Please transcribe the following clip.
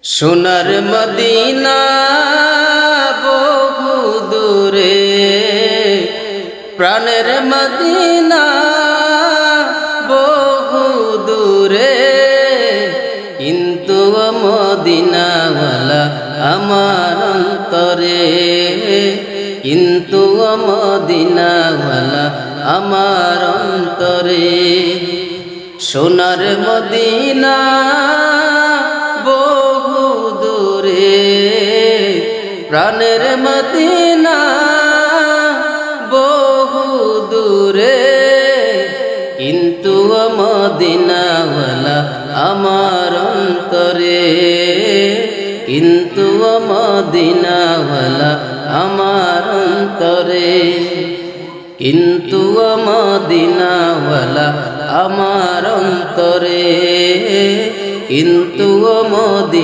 সোনার মদিনা বহু দূরে, প্রাণের মদিনা বহু দূরে, কিন্তু মদিনাওয়ালা আমার অন্তরে, কিন্তু মদিনাওয়ালা আমার অন্তরে। সোনার মদিনা বহু দূরে, প্রাণের মদিনা বহু দূরে, কিন্তু মদিনাওয়ালা আমার অন্তরে, কিন্তু মদিনাওয়ালা আমার অন্তরে, কিন্তু মদিনাওয়ালা আমার অন্তরে, কিন্তু মদিনা